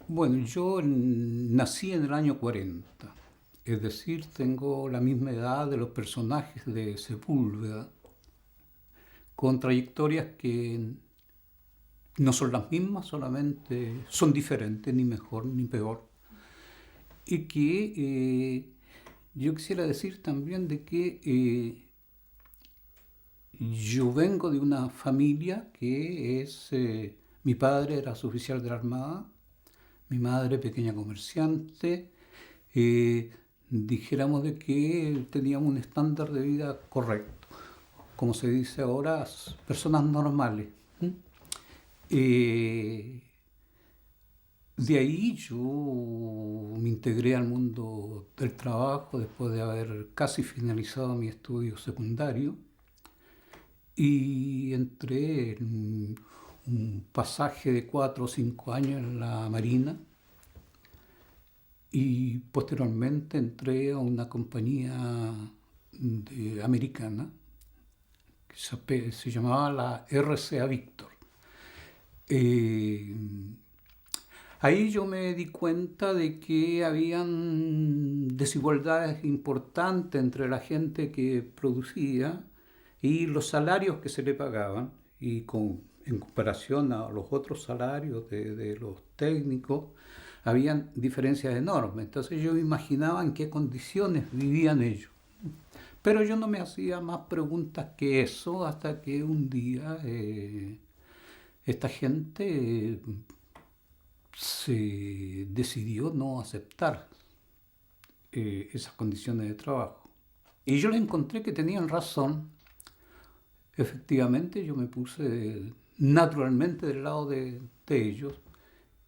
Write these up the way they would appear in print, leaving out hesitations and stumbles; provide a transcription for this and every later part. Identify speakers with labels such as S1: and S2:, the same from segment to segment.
S1: Bueno, yo nací en el año 40, es decir, tengo la misma edad de los personajes de Sepúlveda, con trayectorias que no son las mismas, solamente son diferentes, ni mejor ni peor. Y que yo quisiera decir también de que yo vengo de una familia que mi padre era suboficial de la Armada, mi madre pequeña comerciante, eh, dijéramos de que teníamos un estándar de vida correcto, como se dice ahora, personas normales. ¿Mm? Eh, de ahí yo me integré al mundo del trabajo después de haber casi finalizado mi estudio secundario y entré en un pasaje de 4 o 5 años en la Marina y posteriormente entré a una compañía americana que se llamaba la RCA Victor. Eh, Ahí yo me di cuenta de que habían desigualdades importantes entre la gente que producía y los salarios que se le pagaban, y en comparación a los otros salarios de los técnicos, habían diferencias enormes. Entonces yo me imaginaba en qué condiciones vivían ellos. Pero yo no me hacía más preguntas que eso hasta que un día esta gente se decidió no aceptar esas condiciones de trabajo. Y yo le encontré que tenían razón. Efectivamente, yo me puse naturalmente del lado de ellos,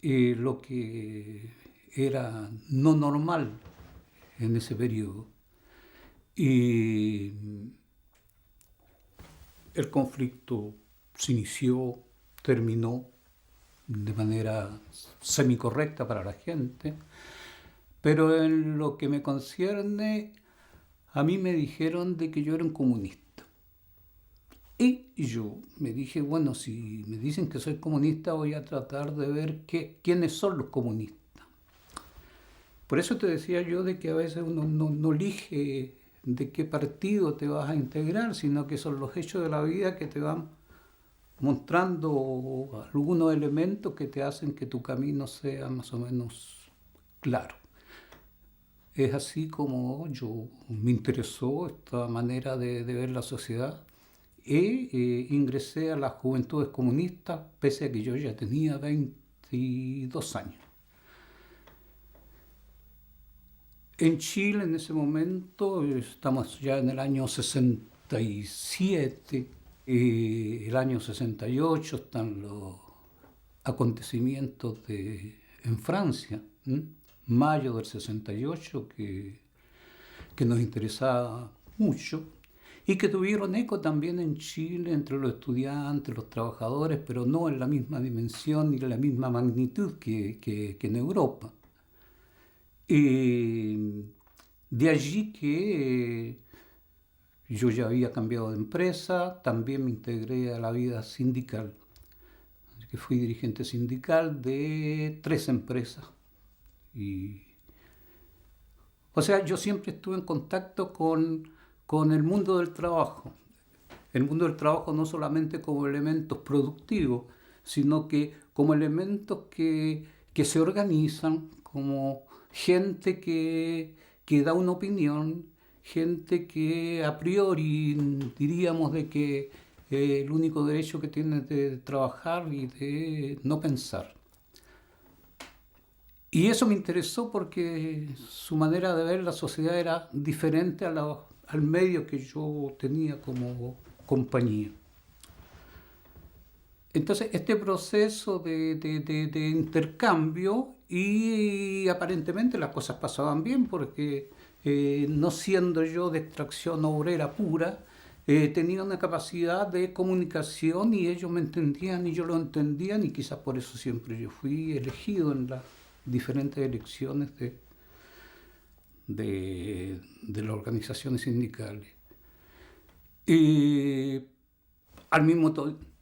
S1: lo que era no normal en ese periodo. Y el conflicto se inició, terminó de manera semicorrecta para la gente, pero en lo que me concierne, a mí me dijeron de que yo era un comunista. Y yo me dije, bueno, si me dicen que soy comunista, voy a tratar de ver quiénes son los comunistas. Por eso te decía yo de que a veces uno no elige de qué partido te vas a integrar, sino que son los hechos de la vida que te van mostrando algunos elementos que te hacen que tu camino sea más o menos claro. Es así como yo me interesó esta manera de ver la sociedad y ingresé a las Juventudes Comunistas pese a que yo ya tenía 22 años. En Chile en ese momento, estamos ya en el año 67, el año 68 están los acontecimientos en Francia, ¿m? Mayo del 68, que nos interesaba mucho y que tuvieron eco también en Chile entre los estudiantes, los trabajadores, pero no en la misma dimensión ni en la misma magnitud que en Europa. De allí que yo ya había cambiado de empresa, también me integré a la vida sindical, que fui dirigente sindical de 3 empresas. Y, o sea, yo siempre estuve en contacto con el mundo del trabajo. El mundo del trabajo no solamente como elementos productivos, sino que como elementos que se organizan, como gente que da una opinión, gente que a priori diríamos de que el único derecho que tiene es de trabajar y de no pensar. Y eso me interesó porque su manera de ver la sociedad era diferente al medio que yo tenía como compañía. Entonces, este proceso de intercambio y aparentemente las cosas pasaban bien porque no siendo yo de extracción obrera pura, tenía una capacidad de comunicación y ellos me entendían y yo lo entendían y quizás por eso siempre yo fui elegido en las diferentes elecciones de las organizaciones sindicales. Y al mismo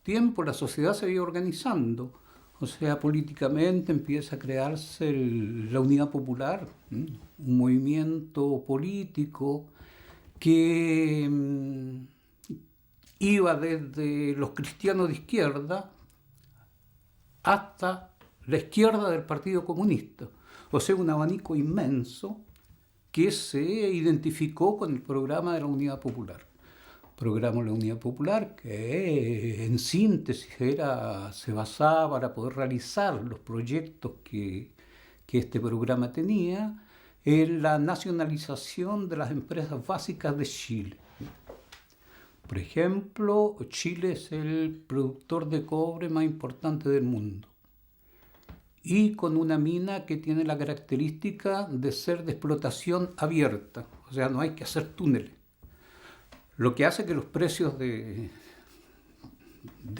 S1: tiempo la sociedad se iba organizando. O sea, políticamente empieza a crearse la Unidad Popular, un movimiento político que iba desde los cristianos de izquierda hasta la izquierda del Partido Comunista. O sea, un abanico inmenso que se identificó con el programa de la Unidad Popular. Programa de la Unidad Popular que en síntesis se basaba para poder realizar los proyectos que este programa tenía en la nacionalización de las empresas básicas de Chile. Por ejemplo, Chile es el productor de cobre más importante del mundo y con una mina que tiene la característica de ser de explotación abierta, o sea, no hay que hacer túneles. Lo que hace que los precios de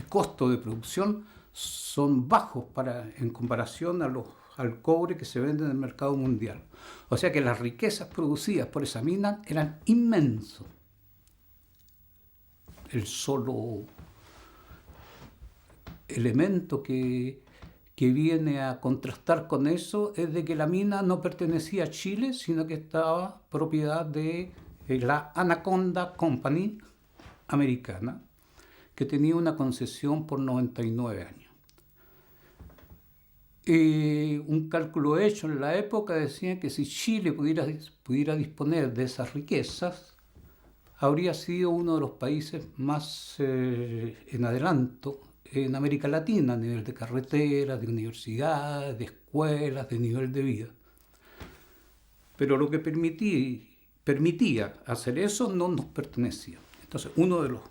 S1: costo de producción son bajos en comparación al cobre que se vende en el mercado mundial. O sea que las riquezas producidas por esa mina eran inmensas. El solo elemento que viene a contrastar con eso es de que la mina no pertenecía a Chile, sino que estaba propiedad de la Anaconda Company americana, que tenía una concesión por 99 años. Un cálculo hecho en la época decía que si Chile pudiera disponer de esas riquezas, habría sido uno de los países más en adelanto en América Latina, a nivel de carreteras, de universidades, de escuelas, de nivel de vida. Pero lo que permitía hacer eso no nos pertenecía. Entonces, uno de los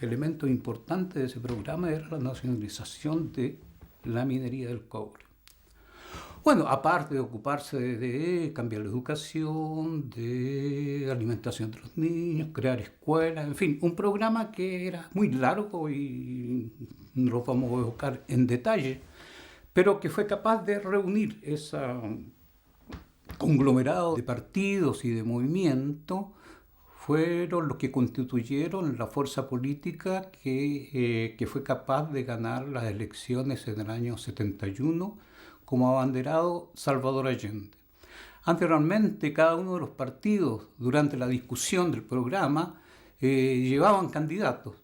S1: elementos importantes de ese programa era la nacionalización de la minería del cobre. Bueno, aparte de ocuparse de cambiar la educación, de alimentación de los niños, crear escuelas, en fin, un programa que era muy largo y no lo vamos a evocar en detalle, pero que fue capaz de reunir ese conglomerado de partidos y de movimientos, fueron los que constituyeron la fuerza política que fue capaz de ganar las elecciones en el año 71 como abanderado Salvador Allende. Anteriormente, cada uno de los partidos, durante la discusión del programa, llevaban candidatos.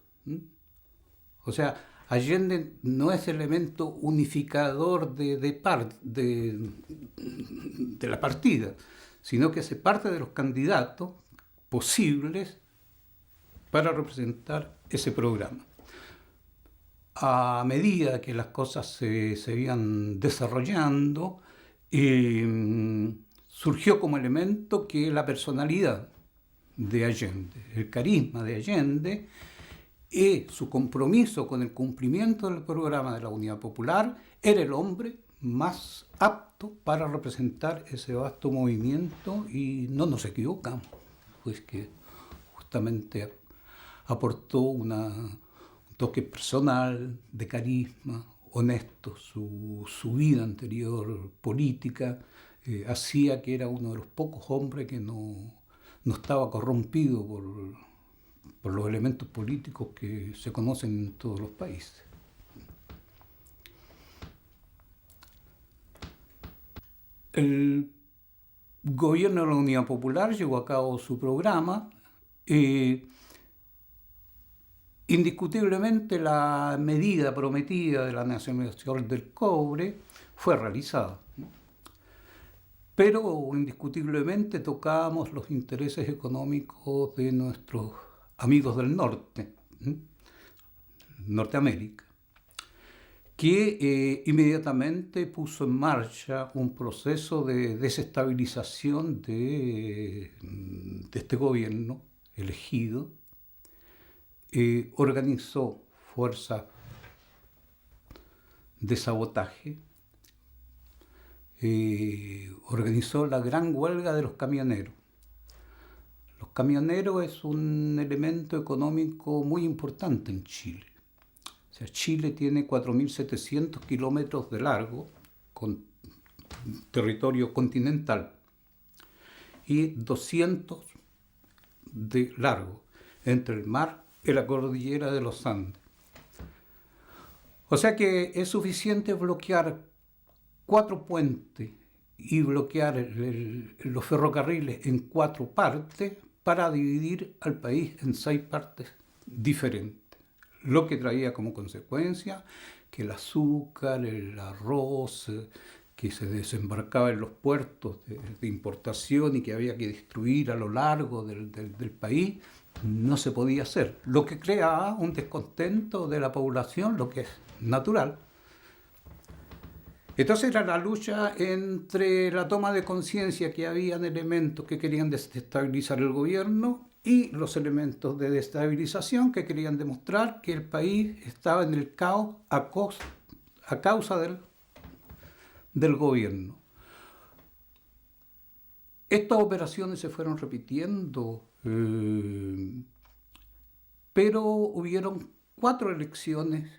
S1: O sea, Allende no es elemento unificador de la partida, sino que se parte de los candidatos posibles para representar ese programa. A medida que las cosas se iban desarrollando, surgió como elemento que la personalidad de Allende, el carisma de Allende y su compromiso con el cumplimiento del programa de la Unidad Popular era el hombre más apto para representar ese vasto movimiento, y no nos equivocamos, pues que justamente aportó un toque personal, de carisma, honesto. Su vida anterior política hacía que era uno de los pocos hombres que no estaba corrompido por los elementos políticos que se conocen en todos los países. El gobierno de la Unidad Popular llevó a cabo su programa. Indiscutiblemente la medida prometida de la nacionalización del cobre fue realizada, pero indiscutiblemente tocábamos los intereses económicos de nuestros amigos del norte, Norteamérica, que inmediatamente puso en marcha un proceso de desestabilización de este gobierno elegido. Organizó fuerzas de sabotaje, organizó la gran huelga de los camioneros. Los camioneros es un elemento económico muy importante en Chile. O sea, Chile tiene 4.700 kilómetros de largo, con territorio continental, y 200 de largo, entre el mar y la cordillera de los Andes. O sea que es suficiente bloquear 4 puentes y bloquear los ferrocarriles en 4 partes para dividir al país en 6 partes diferentes. Lo que traía como consecuencia que el azúcar, el arroz, que se desembarcaba en los puertos de importación y que había que distribuir a lo largo del país, no se podía hacer, lo que creaba un descontento de la población, lo que es natural. Entonces era la lucha entre la toma de conciencia que habían elementos que querían desestabilizar el gobierno y los elementos de desestabilización que querían demostrar que el país estaba en el caos a causa del gobierno. Estas operaciones se fueron repitiendo, pero hubieron 4 elecciones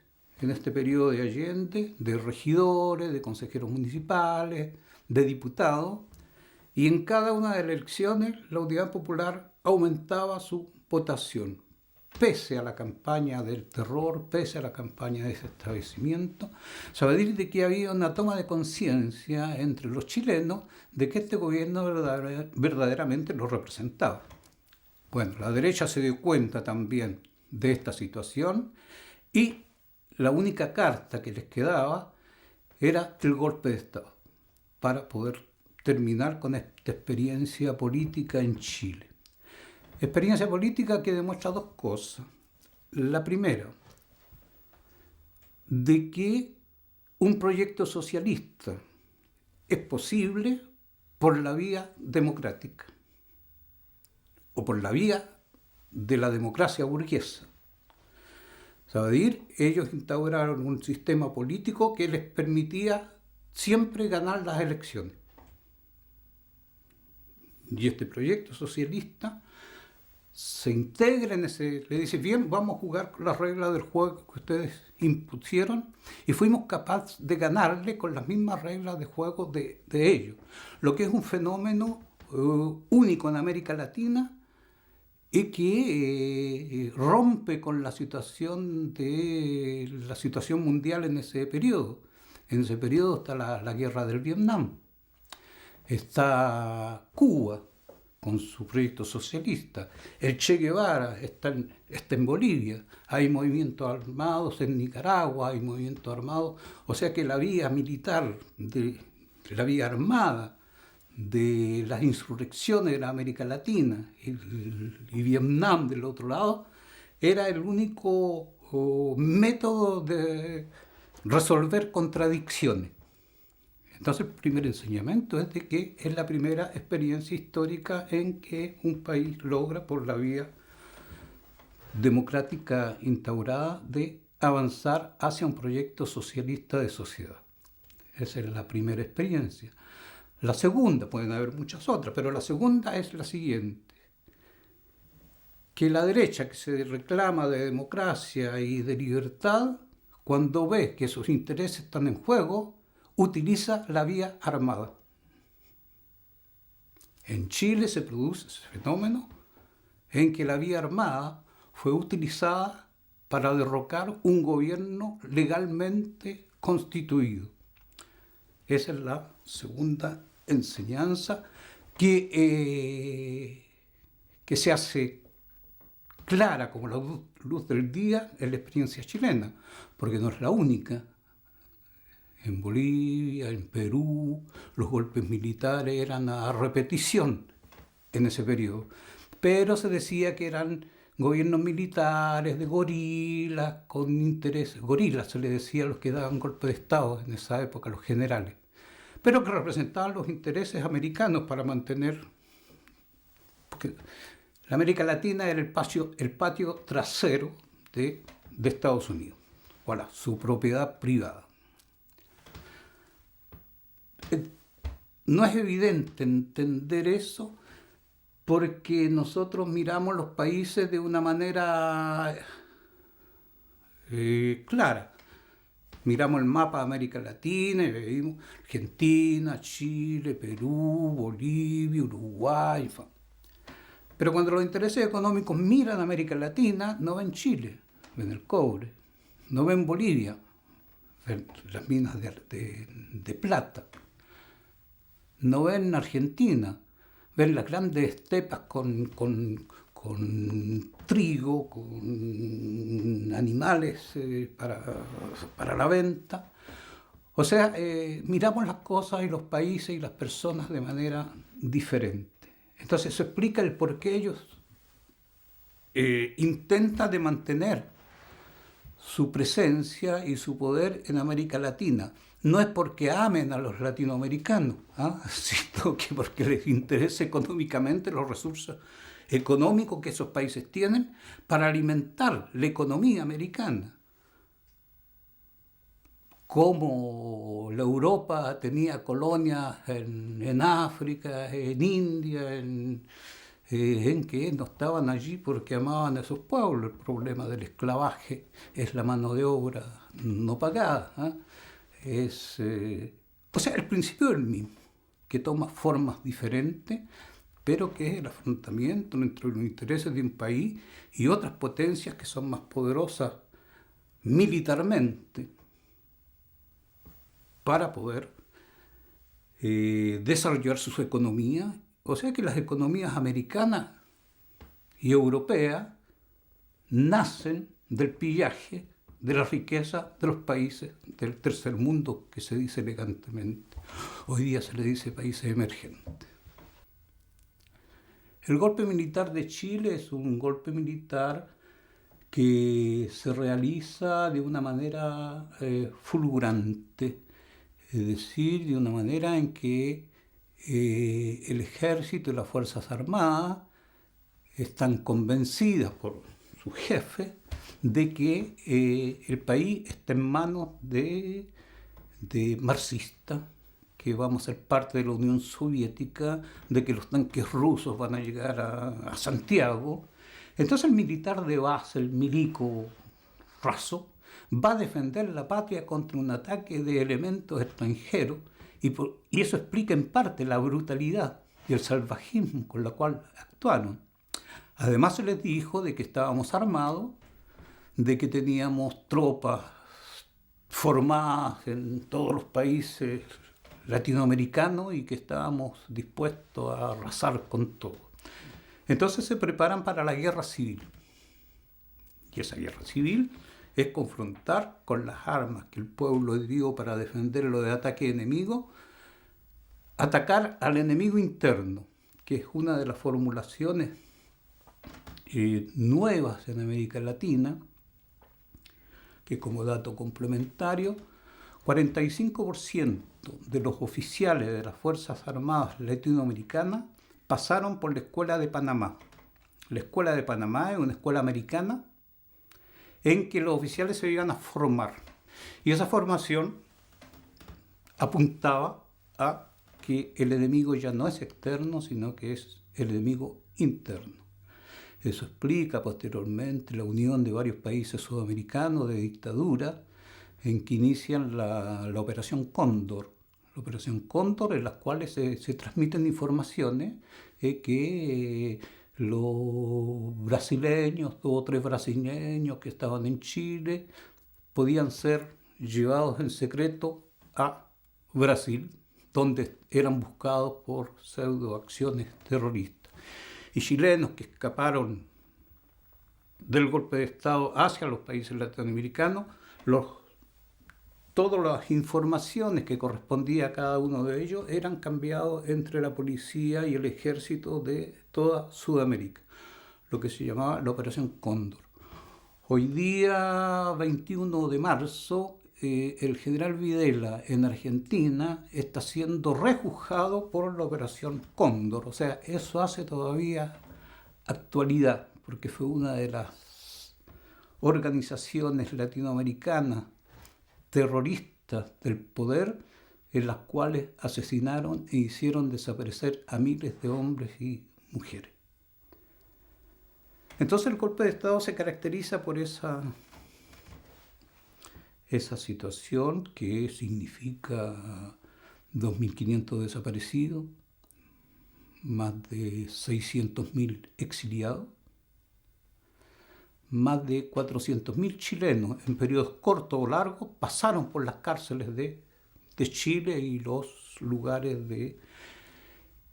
S1: en este periodo de Allende, de regidores, de consejeros municipales, de diputados, y en cada una de las elecciones la Unidad Popular aumentaba su votación, pese a la campaña del terror, pese a la campaña de desestablecimiento, saber de que había una toma de conciencia entre los chilenos de que este gobierno verdaderamente los representaba. Bueno, la derecha se dio cuenta también de esta situación y la única carta que les quedaba era el golpe de Estado para poder terminar con esta experiencia política en Chile. Experiencia política que demuestra 2 cosas. La primera, de que un proyecto socialista es posible por la vía democrática o por la vía de la democracia burguesa. Ellos instauraron un sistema político que les permitía siempre ganar las elecciones. Y este proyecto socialista se integra en ese, le dice, bien, vamos a jugar con las reglas del juego que ustedes impusieron, y fuimos capaces de ganarle con las mismas reglas de juego de ellos, lo que es un fenómeno único en América Latina y que rompe con la situación mundial en ese periodo. En ese periodo está la guerra del Vietnam, está Cuba con su proyecto socialista, el Che Guevara está en Bolivia, hay movimientos armados en Nicaragua, hay movimientos armados, o sea que la vía militar, la vía armada de las insurrecciones de la América Latina y Vietnam del otro lado, era el único método de resolver contradicciones. Entonces el primer enseñamiento es de que es la primera experiencia histórica en que un país logra por la vía democrática instaurada de avanzar hacia un proyecto socialista de sociedad. Esa es la primera experiencia. La segunda, pueden haber muchas otras, pero la segunda es la siguiente: que la derecha, que se reclama de democracia y de libertad, cuando ve que sus intereses están en juego, utiliza la vía armada. En Chile se produce ese fenómeno en que la vía armada fue utilizada para derrocar un gobierno legalmente constituido. Esa es la segunda enseñanza que se hace clara como la luz del día en la experiencia chilena, porque no es la única. En Bolivia, en Perú, los golpes militares eran a repetición en ese periodo, pero se decía que eran gobiernos militares de gorilas, con intereses, gorilas se les decía a los que daban golpe de Estado en esa época, los generales, pero que representaban los intereses americanos para mantener, porque la América Latina era el patio trasero de Estados Unidos, voilà, su propiedad privada. No es evidente entender eso porque nosotros miramos los países de una manera clara. Miramos el mapa de América Latina y vemos Argentina, Chile, Perú, Bolivia, Uruguay. Pero cuando los intereses económicos miran a América Latina, no ven Chile, ven el cobre, no ven Bolivia, ven las minas de plata. No ven Argentina, ven las grandes estepas con trigo, con animales para la venta. O sea, miramos las cosas y los países y las personas de manera diferente. Entonces eso explica el por qué ellos intentan de mantener su presencia y su poder en América Latina. No es porque amen a los latinoamericanos, sino que porque les interesa económicamente los recursos económicos que esos países tienen para alimentar la economía americana. Como la Europa tenía colonias en África, en India, en que no estaban allí porque amaban a esos pueblos. El problema del esclavaje es la mano de obra no pagada. O sea, el principio es el mismo, que toma formas diferentes, pero que es el afrontamiento entre los intereses de un país y otras potencias que son más poderosas militarmente para poder desarrollar su economía. O sea que las economías americanas y europeas nacen del pillaje de la riqueza de los países del tercer mundo, que se dice elegantemente. Hoy día se le dice países emergentes. El golpe militar de Chile es un golpe militar que se realiza de una manera fulgurante, es decir, de una manera en que el ejército y las Fuerzas Armadas están convencidas por su jefe de que el país está en manos de marxistas, que vamos a ser parte de la Unión Soviética, de que los tanques rusos van a llegar a Santiago. Entonces el militar de base, el milico raso, va a defender la patria contra un ataque de elementos extranjeros y eso explica en parte la brutalidad y el salvajismo con la cual actuaron. Además se les dijo de que estábamos armados, de que teníamos tropas formadas en todos los países latinoamericanos y que estábamos dispuestos a arrasar con todo. Entonces se preparan para la guerra civil. Y esa guerra civil es confrontar con las armas que el pueblo dio para defenderlo de ataque enemigo, atacar al enemigo interno, que es una de las formulaciones nuevas en América Latina, que como dato complementario, 45% de los oficiales de las Fuerzas Armadas latinoamericanas pasaron por la Escuela de Panamá. La Escuela de Panamá es una escuela americana en que los oficiales se iban a formar. Y esa formación apuntaba a que el enemigo ya no es externo, sino que es el enemigo interno. Eso explica posteriormente la unión de varios países sudamericanos de dictadura en que inician la Operación Cóndor. La Operación Cóndor, en las cuales se transmiten informaciones que los brasileños, 2 o 3 brasileños que estaban en Chile, podían ser llevados en secreto a Brasil, donde eran buscados por pseudoacciones terroristas. Y chilenos que escaparon del golpe de Estado hacia los países latinoamericanos, todas las informaciones que correspondían a cada uno de ellos eran cambiados entre la policía y el ejército de toda Sudamérica, lo que se llamaba la Operación Cóndor. Hoy día, 21 de marzo, el general Videla en Argentina está siendo rejuzgado por la Operación Cóndor. O sea, eso hace todavía actualidad, porque fue una de las organizaciones latinoamericanas terroristas del poder en las cuales asesinaron e hicieron desaparecer a miles de hombres y mujeres. Entonces el golpe de Estado se caracteriza por esa situación que significa 2.500 desaparecidos, más de 600.000 exiliados, más de 400.000 chilenos en periodos cortos o largos pasaron por las cárceles de Chile y los lugares de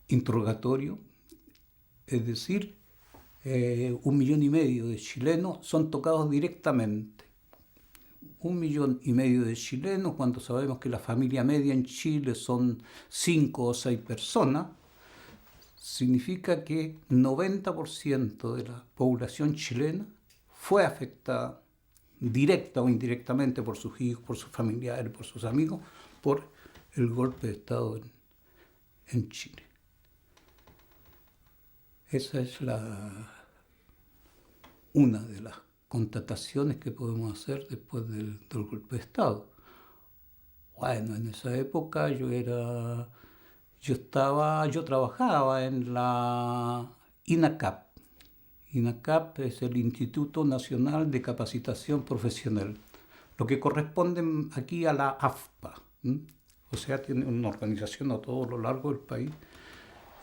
S1: interrogatorio. Es decir, 1,5 millones de chilenos son tocados directamente. 1,5 millones de chilenos, cuando sabemos que la familia media en Chile son 5 o 6 personas, significa que 90% de la población chilena fue afectada directa o indirectamente por sus hijos, por sus familiares, por sus amigos, por el golpe de Estado en Chile. Esa es una de las constataciones que podemos hacer después del golpe de Estado. Bueno, en esa época yo trabajaba en la INACAP. INACAP es el Instituto Nacional de Capacitación Profesional, lo que corresponde aquí a la AFPA. O sea, tiene una organización a todo lo largo del país,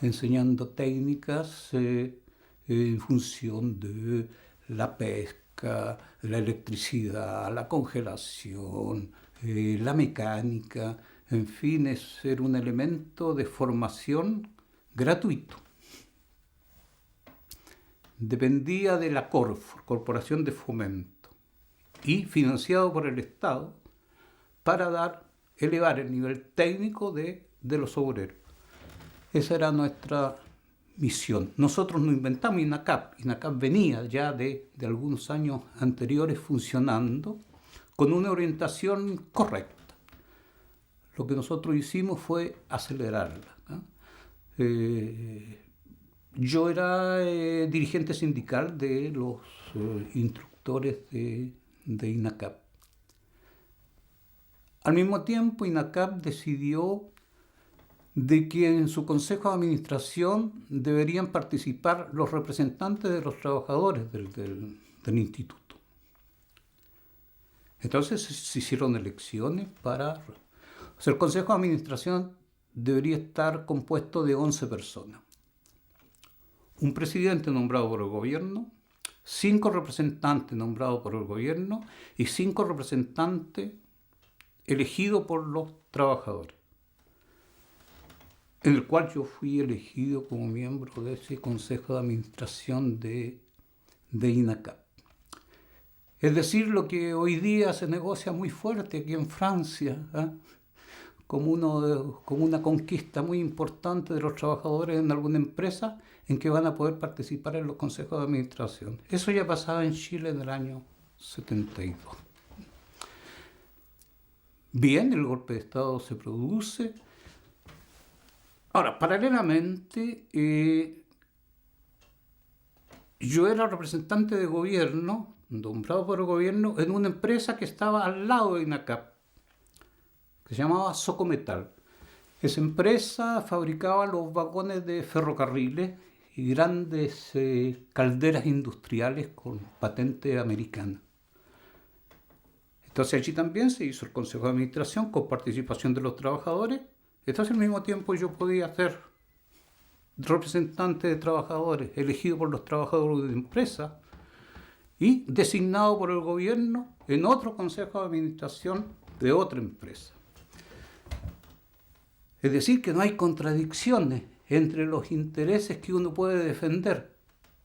S1: enseñando técnicas en función de la pesca, la electricidad, la congelación, la mecánica, en fin, es ser un elemento de formación gratuito. Dependía de la CORFOR, Corporación de Fomento, y financiado por el Estado para elevar el nivel técnico de los obreros. Esa era nuestra misión. Nosotros no inventamos INACAP. INACAP venía ya de algunos años anteriores funcionando con una orientación correcta. Lo que nosotros hicimos fue acelerarla. Yo era dirigente sindical de los instructores de INACAP. Al mismo tiempo, INACAP decidió de que en su consejo de administración deberían participar los representantes de los trabajadores del instituto. Entonces se hicieron elecciones para... O sea, el consejo de administración debería estar compuesto de 11 personas. Un presidente nombrado por el gobierno, 5 representantes nombrados por el gobierno y 5 representantes elegidos por los trabajadores, en el cual yo fui elegido como miembro de ese consejo de administración de INACAP. Es decir, lo que hoy día se negocia muy fuerte aquí en Francia, como una conquista muy importante de los trabajadores en alguna empresa, en que van a poder participar en los consejos de administración. Eso ya pasaba en Chile en el año 72. Bien, el golpe de Estado se produce. Ahora, paralelamente, yo era representante de gobierno, nombrado por el gobierno, en una empresa que estaba al lado de INACAP, que se llamaba Socometal. Esa empresa fabricaba los vagones de ferrocarriles y grandes calderas industriales con patente americana. Entonces allí también se hizo el consejo de administración con participación de los trabajadores. Entonces al mismo tiempo yo podía ser representante de trabajadores, elegido por los trabajadores de empresa y designado por el gobierno en otro consejo de administración de otra empresa. Es decir, que no hay contradicciones entre los intereses que uno puede defender,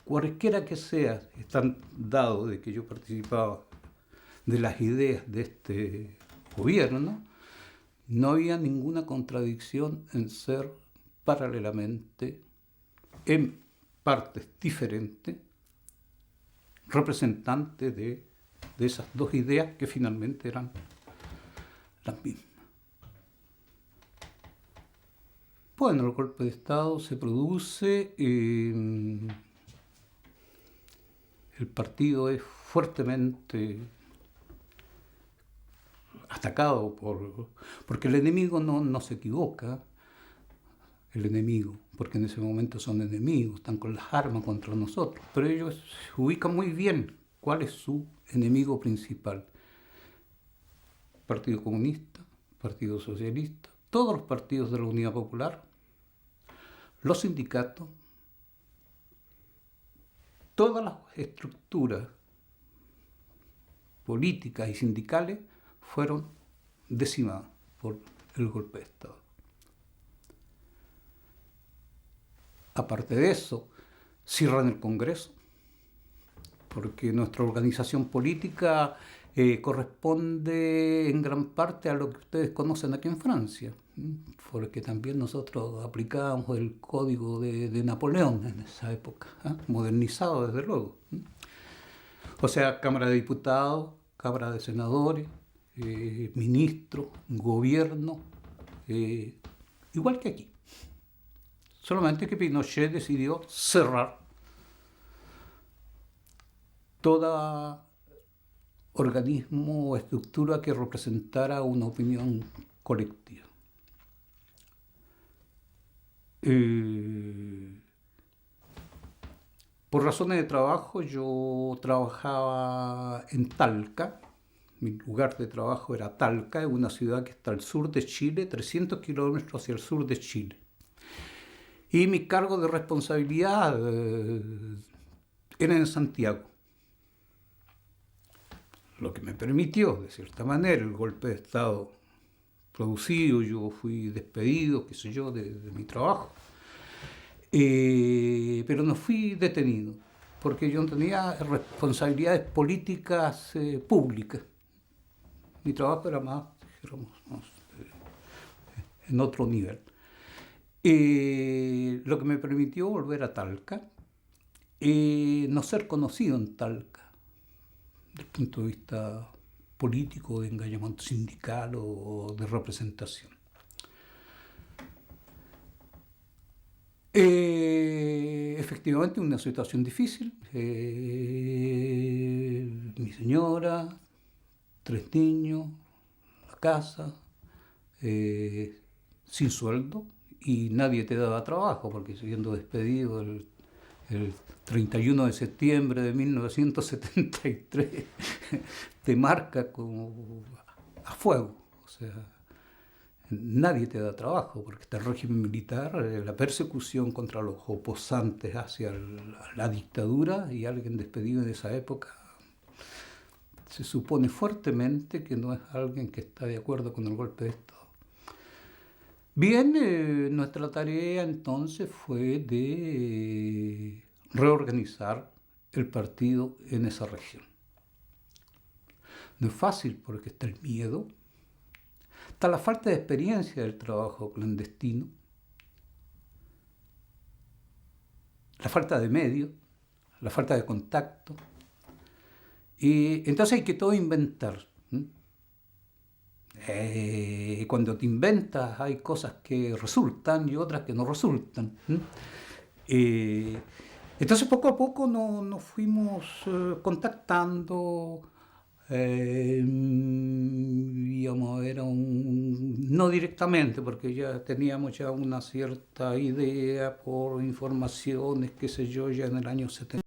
S1: cualquiera que sea, están dados de que yo participaba de las ideas de este gobierno, no había ninguna contradicción en ser paralelamente, en partes diferentes, representante de esas dos ideas que finalmente eran las mismas. Bueno, el golpe de Estado se produce, el partido es fuertemente atacado porque el enemigo no se equivoca, el enemigo, porque en ese momento son enemigos, están con las armas contra nosotros, pero ellos se ubican muy bien cuál es su enemigo principal. Partido Comunista, Partido Socialista, todos los partidos de la Unidad Popular, los sindicatos, todas las estructuras políticas y sindicales fueron decimadas por el golpe de Estado. Aparte de eso, cierran el Congreso, porque nuestra organización política corresponde en gran parte a lo que ustedes conocen aquí en Francia, porque también nosotros aplicábamos el código de Napoleón en esa época, modernizado desde luego. O sea, Cámara de Diputados, Cámara de Senadores, ministros, gobierno, igual que aquí. Solamente que Pinochet decidió cerrar todo organismo o estructura que representara una opinión colectiva. Por razones de trabajo, yo trabajaba en Talca. Mi lugar de trabajo era Talca, una ciudad que está al sur de Chile, 300 kilómetros hacia el sur de Chile. Y mi cargo de responsabilidad era en Santiago. Lo que me permitió, de cierta manera, el golpe de Estado producido, yo fui despedido, qué sé yo, de mi trabajo. Pero no fui detenido, porque yo no tenía responsabilidades políticas públicas. Mi trabajo era más, dijéramos, en otro nivel. Lo que me permitió volver a Talca, no ser conocido en Talca, desde el punto de vista político, de engajamiento sindical o de representación. Efectivamente, una situación difícil. Mi señora, 3 niños, la casa, sin sueldo, y nadie te daba trabajo, porque siendo despedido el 31 de septiembre de 1973 te marca como a fuego. O sea, nadie te da trabajo, porque está el régimen militar, la persecución contra los oposantes hacia la dictadura, y alguien despedido en esa época se supone fuertemente que no es alguien que está de acuerdo con el golpe de Estado. Bien, nuestra tarea entonces fue de reorganizar el partido en esa región. No es fácil porque está el miedo, está la falta de experiencia del trabajo clandestino, la falta de medios, la falta de contacto, y entonces hay que todo inventar. Cuando te inventas hay cosas que resultan y otras que no resultan. Entonces poco a poco nos fuimos contactando, digamos, no directamente, porque ya teníamos ya una cierta idea por informaciones, qué sé yo, ya en el año 70.